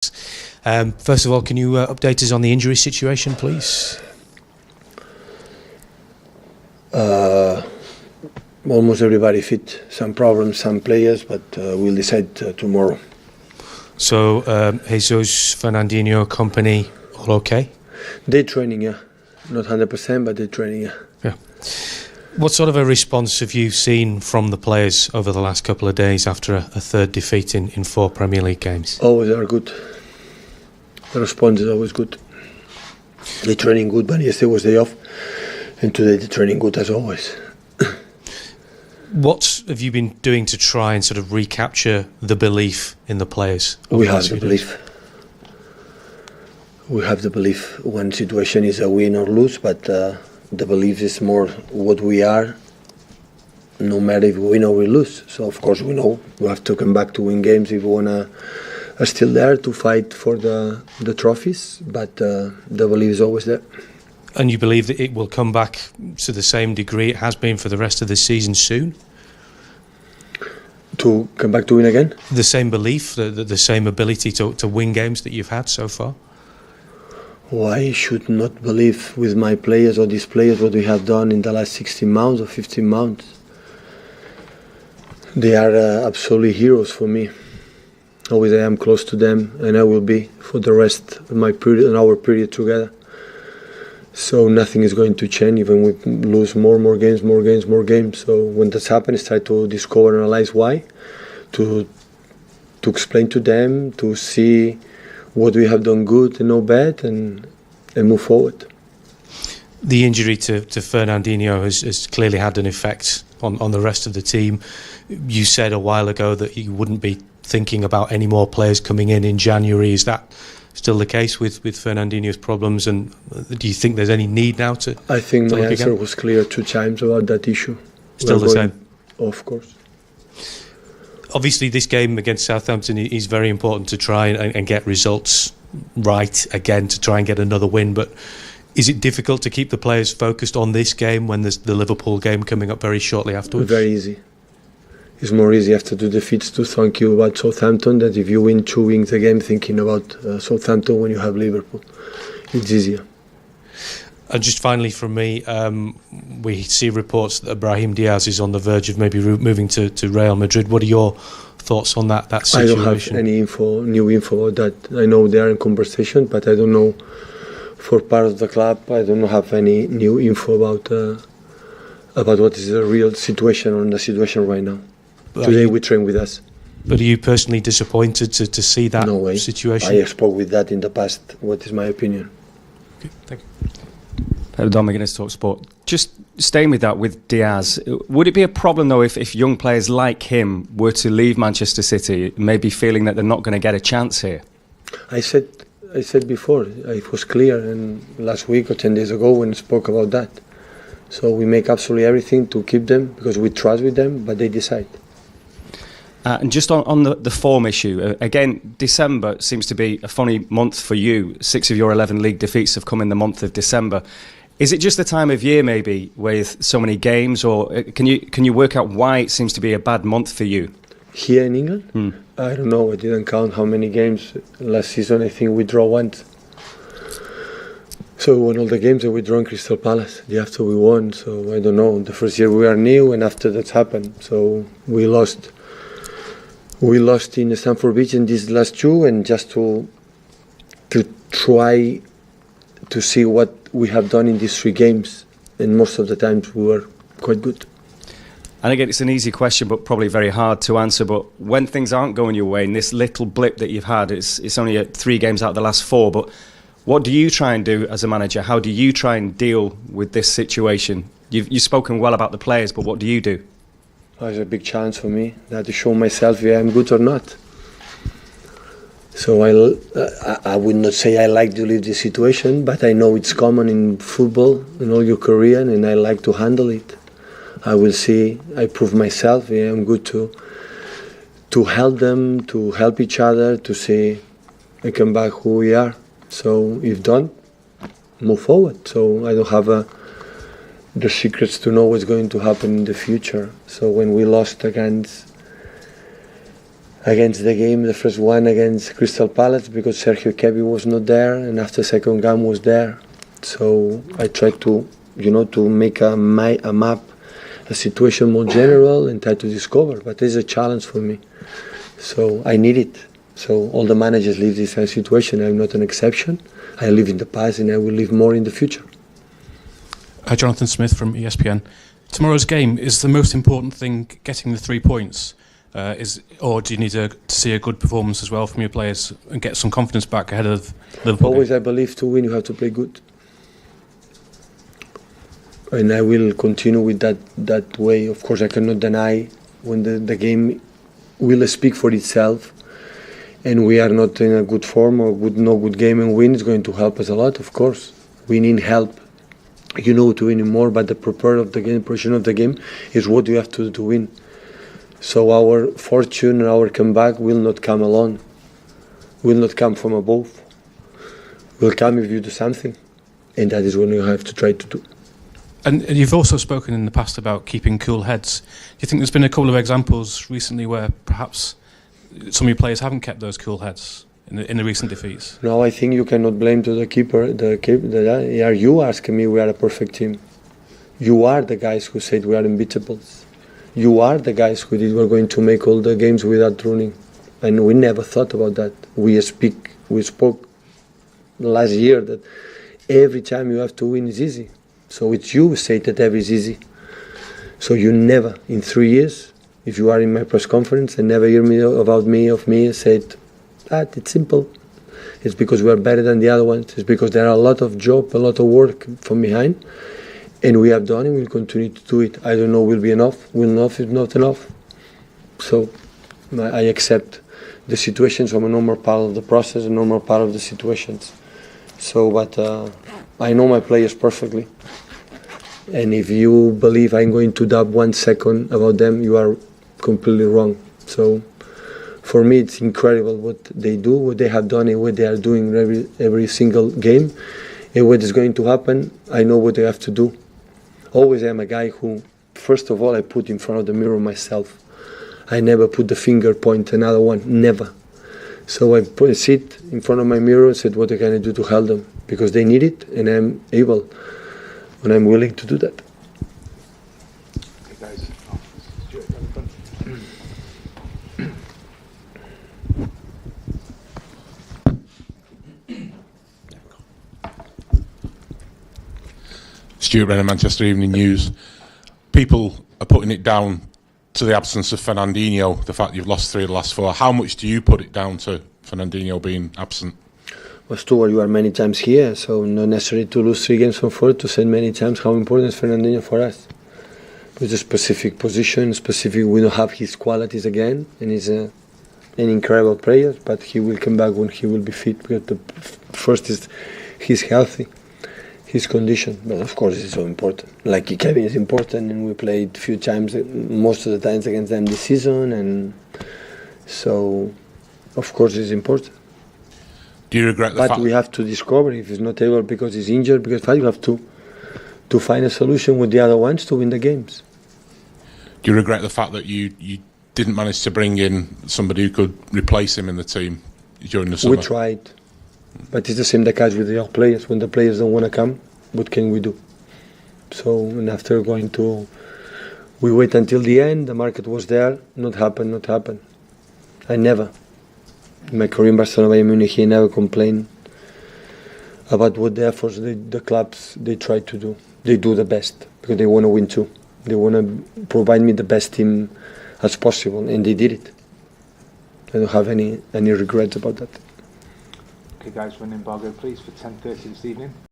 First of all, can you update us on the injury situation, please? Almost everybody fit. Some problems, some players, but we'll decide tomorrow. So, Jesus, Fernandinho, company, all okay? They're training, yeah. Not 100%, but they're training, yeah. Yeah. What sort of a response have you seen from the players over the last couple of days after a third defeat in 4 Premier League games? Always are good. The response is always good. They're training good, but yesterday was day off, and today they're training good as always. What have you been doing to try and sort of recapture the belief in the players? We have the belief. We have the belief. One situation is a win or lose, but the belief is more what we are, no matter if we win or we lose. So of course we know we have to come back to win games if we wanna are still there to fight for the trophies, but the belief is always there. And you believe that it will come back to the same degree it has been for the rest of the season soon? To come back to win again? The same belief, the same ability to win games that you've had so far? Why should not believe with my players or these players what we have done in the last 16 months or 15 months? They are absolutely heroes for me. Always I am close to them, and I will be for the rest of my period and our period together. So nothing is going to change, even we lose more games. So when this happens, try to discover and analyze why, to explain to them, to see what we have done good and no bad, and move forward. The injury to Fernandinho has clearly had an effect on the rest of the team. You said a while ago that you wouldn't be thinking about any more players coming in January. Is that still the case with Fernandinho's problems, and do you think there's any need now to? I think my answer was clear 2 times about that issue. Still the same? Of course. Obviously this game against Southampton is very important to try and get results right again, to try and get another win, but is it difficult to keep the players focused on this game when there's the Liverpool game coming up very shortly afterwards? Very easy. It's more easy after 2 defeats to think you about Southampton than if you win 2 wins a game thinking about Southampton when you have Liverpool. It's easier. And just finally from me, we see reports that Brahim Diaz is on the verge of maybe moving to Real Madrid. What are your thoughts on that situation? I don't have any new info about that. I know they are in conversation, but I don't know for part of the club. I don't have any new info about what is the real situation or the situation right now. Today we train with us. But are you personally disappointed to see that situation? I spoke with that in the past. What is my opinion? Okay, thank you. Don McGuinness, Talk Sport. Just staying with that, with Diaz, would it be a problem though if young players like him were to leave Manchester City, maybe feeling that they're not going to get a chance here? I said before, it was clear, and last week or 10 days ago when I spoke about that. So we make absolutely everything to keep them because we trust with them, but they decide. And just on the form issue, again, December seems to be a funny month for you. 6 of your 11 league defeats have come in the month of December. Is it just the time of year maybe with so many games, or can you work out why it seems to be a bad month for you? Here in England? I don't know. I didn't count how many games. Last season I think we draw once. So we won all the games that we drew in Crystal Palace. The after we won, so I don't know. The first year we are new, and after that happened. So we lost. We lost in Stamford Bridge in these last 2, and just to try to see what we have done in these 3 games, and most of the times we were quite good. And again, it's an easy question, but probably very hard to answer. But when things aren't going your way, in this little blip that you've had, it's only 3 games out of the last 4. But what do you try and do as a manager? How do you try and deal with this situation? You've spoken well about the players, but what do you do? It's a big challenge for me that to show myself if I'm good or not. So I would not say I like to leave this situation, but I know it's common in football in all your career, and I like to handle it. I will see. I prove myself. Yeah, I'm good to help them, to help each other, to see I come back who we are. So if done, move forward. So I don't have the secrets to know what's going to happen in the future. So when we lost against against the game, the first one against Crystal Palace, because Sergio Kebi was not there, and after second game was there. So I tried to, to make a map, a situation more general, and try to discover. But it's a challenge for me. So I need it. So all the managers live this kind of situation. I'm not an exception. I live in the past, and I will live more in the future. Jonathan Smith from ESPN. Tomorrow's game, is the most important thing getting the 3 points? Or do you need to see a good performance as well from your players and get some confidence back ahead of Liverpool? Always, I believe to win you have to play good, and I will continue with that way. Of course, I cannot deny when the game will speak for itself, and we are not in a good form or no good game, and win is going to help us a lot. Of course, we need help, to win more. But the preparation of the game is what you have to do to win. So our fortune and our comeback will not come alone, will not come from above, will come if you do something, and that is what you have to try to do. And you've also spoken in the past about keeping cool heads. Do you think there's been a couple of examples recently where perhaps some of your players haven't kept those cool heads in the recent defeats? No, I think you cannot blame to the keeper. Are you asking me? We are a perfect team. You are the guys who said we are unbeatables. You are the guys who did we're going to make all the games without running, and we never thought about that. We spoke last year that every time you have to win is easy. So it's you who say that every is easy. So you never, in 3 years, if you are in my press conference and never hear of me said that it's simple. It's because we are better than the other ones. It's because there are a lot of job, a lot of work from behind. And we have done it, we'll continue to do it. I don't know will be enough, will not is not enough. So I accept the situations from a normal part of the process, a normal part of the situations. So, but I know my players perfectly. And if you believe I'm going to doubt 1 second about them, you are completely wrong. So for me, it's incredible what they do, what they have done, and what they are doing every single game. And what is going to happen, I know what they have to do. Always I'm a guy who, first of all, I put in front of the mirror myself. I never put the finger point another one, never. So I sit in front of my mirror and said, what can I do to help them? Because they need it, and I'm able, and I'm willing to do that. Stuart Renner, Manchester Evening News. People are putting it down to the absence of Fernandinho, the fact you've lost 3 of the last 4. How much do you put it down to Fernandinho being absent? Well, Stuart, you are many times here, so not necessary to lose 3 games from 4 to say many times how important is Fernandinho for us. It's a specific position, we don't have his qualities again, and he's an incredible player, but he will come back when he will be fit, because the first is he's healthy. His condition, but of course it's so important. Like Kevin is important, and we played few times, most of the times against them this season, and so of course it's important. Do you regret the fact? But we have to discover if he's not able because he's injured. Because you have to find a solution with the other ones to win the games. Do you regret the fact that you didn't manage to bring in somebody who could replace him in the team during the summer? We tried. But it's the same case with the young players. When the players don't want to come, what can we do? So, and after we wait until the end, the market was there, not happen. I never, in my career in Barcelona, Bayern Munich, I never complained about what the efforts the clubs, they try to do. They do the best, because they want to win too. They want to provide me the best team as possible, and they did it. I don't have any regrets about that. Okay guys, for an embargo please for 10:30 this evening.